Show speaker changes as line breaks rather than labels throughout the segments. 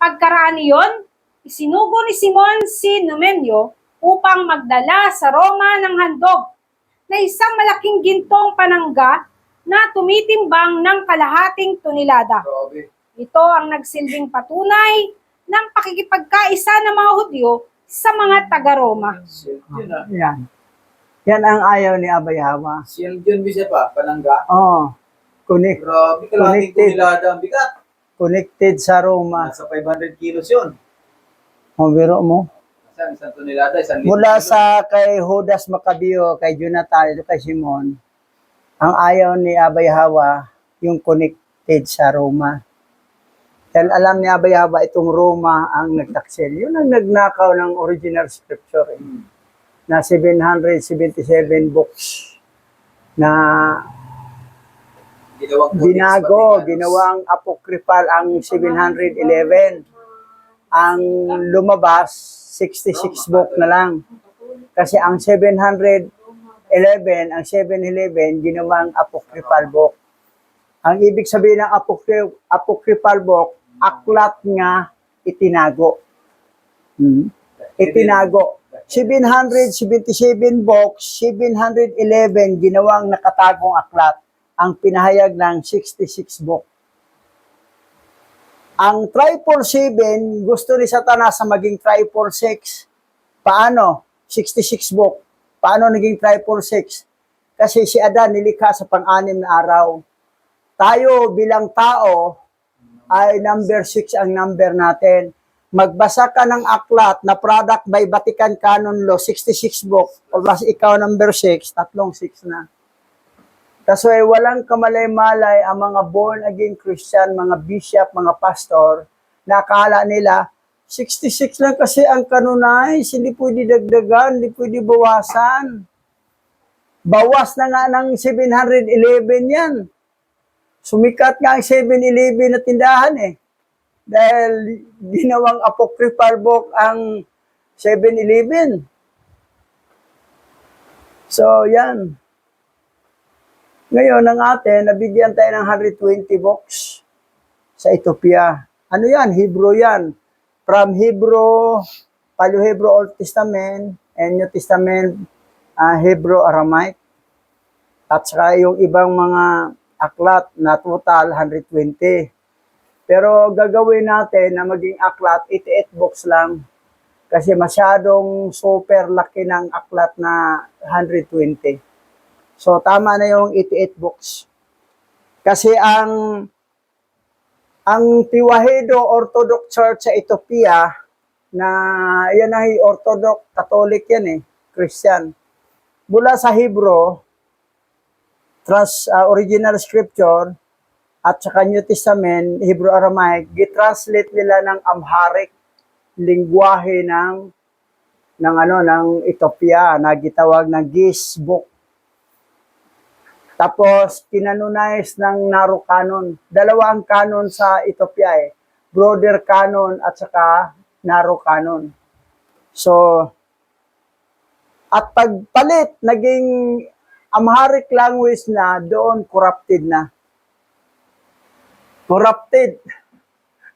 Pagkaraan niyon, isinugo ni Simon si Numenyo upang magdala sa Roma ng handog na isang malaking gintong panangga na tumitimbang ng kalahating tonelada. Ito ang nagsilbing patunay ng pakikipagkaisa ng mga Hudyo sa mga taga-Roma.
Yan. Yan ang ayaw ni Abay Hawa.
Siyang yun, bisa pa, panangga.
Oo.
Grabe, kalahating tonelada ang bigat.
Connected sa Roma.
Nasa 500 kilos yun.
O, biro mo.
Isang tonelada, isang
Mula sa kay Judas Maccabeo, kay Jonathan, kay Simon, ang ayaw ni Abay Hawa, yung connected sa Roma. Dahil alam ni Abay Hawa, itong Roma ang nagtaksil. Yun ang nagnakaw ng original scripture. Na 777 books na ginawang apocryphal ang 711. Ang lumabas, 66 book na lang. Kasi ang 711, ang 711, ginawang apocryphal book. Ang ibig sabihin ng apocryphal book, aklat nga itinago. Itinago. 777 books, 711 ginawang nakatagong aklat. Ang pinahayag ng 66 book. Ang 777, gusto ni Satanas na maging 746. Paano? 66 book. Paano naging 746? Kasi si Adan nilikha sa pang-anim na araw. Tayo bilang tao ay number 6 ang number natin. Magbasa ka ng aklat na product by Vatican Canon Law, 66 book. O mas ikaw number 6, tatlong 6 na. Kasi walang kamalay-malay ang mga born-again Christian, mga bishop, mga pastor, na akala nila, 66 lang kasi ang canonize, hindi pwede dagdagan, hindi pwede bawasan. Bawas na nga ng 711 yan. Sumikat nga ang 711 na tindahan eh. Dahil ginawang apocryphal book ang 711. So, yan. Ngayon, ang atin, nabigyan tayo ng 120 books sa Ethiopia. Ano yan? Hebrew yan. From Hebrew, Paleo-Hebrew Old Testament, and New Testament, Hebrew Aramaic. At saka yung ibang mga aklat na total 120. Pero gagawin natin na maging aklat 88 books lang. Kasi masyadong super laki ng aklat na 120. So, tama na yung 88 books. Kasi ang Tiwahedo Orthodox Church sa Ethiopia, na yan ay Orthodox, Catholic yan eh, Christian. Mula sa Hebrew, original scripture, at saka New Testament, Hebrew Aramaic, gitranslate nila ng Amharic, lingwahe ng Ethiopia, na gitawag na Gish Book. Tapos, kinanonize ng Naro Canon. Dalawa ang canon sa Ethiopia eh. Broader Canon at saka Naro Canon. So, at pagpalit, naging Amharic language na, doon corrupted na. Corrupted.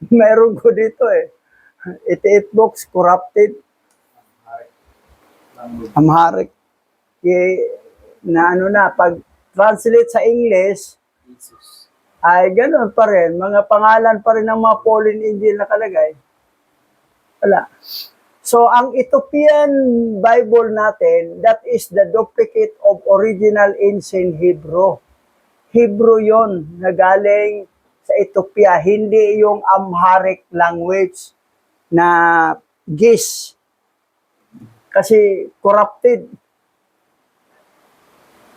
Meron ko dito eh. 88 books, corrupted. Amharic. Pag translate sa English, ay ganoon pa rin. Mga pangalan pa rin ng mga Pauline Angel nakalagay. Wala. So, ang Ethiopian Bible natin, that is the duplicate of original ancient Hebrew. Hebrew yon na galing sa Ethiopia, hindi yung Amharic language na Gish. Kasi corrupted.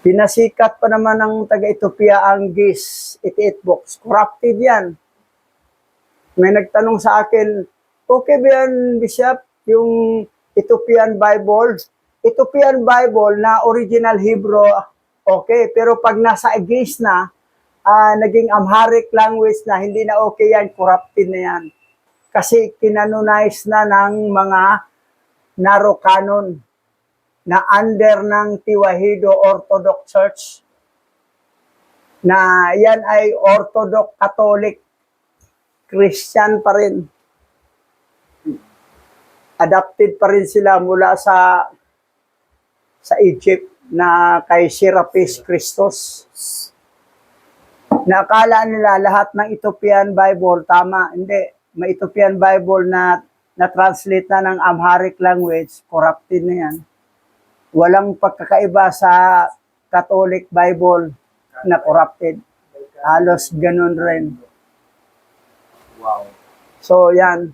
Pinasikat pa naman ng taga-Ethiopia ang Gish, 88 books. Corrupted yan. May nagtanong sa akin, okay ba yan, Bishop, yung Ethiopian Bible? Ethiopian Bible na original Hebrew, okay. Pero pag nasa Gish na, naging Amharic language na, hindi na okay yan, corrupted na yan. Kasi kinanonize na ng mga Naro Canon na under ng Tiwahedo Orthodox Church, na yan ay Orthodox Catholic Christian pa rin. adapted pa rin sila mula sa Egypt na kay Serapis Christos. Nakala nila lahat ng Ethiopian Bible tama. Hindi. May Ethiopian Bible na translate na ng Amharic language, corrupted na yan. Walang pagkakaiba sa Catholic Bible na corrupted. Halos ganun rin.
Wow.
So yan,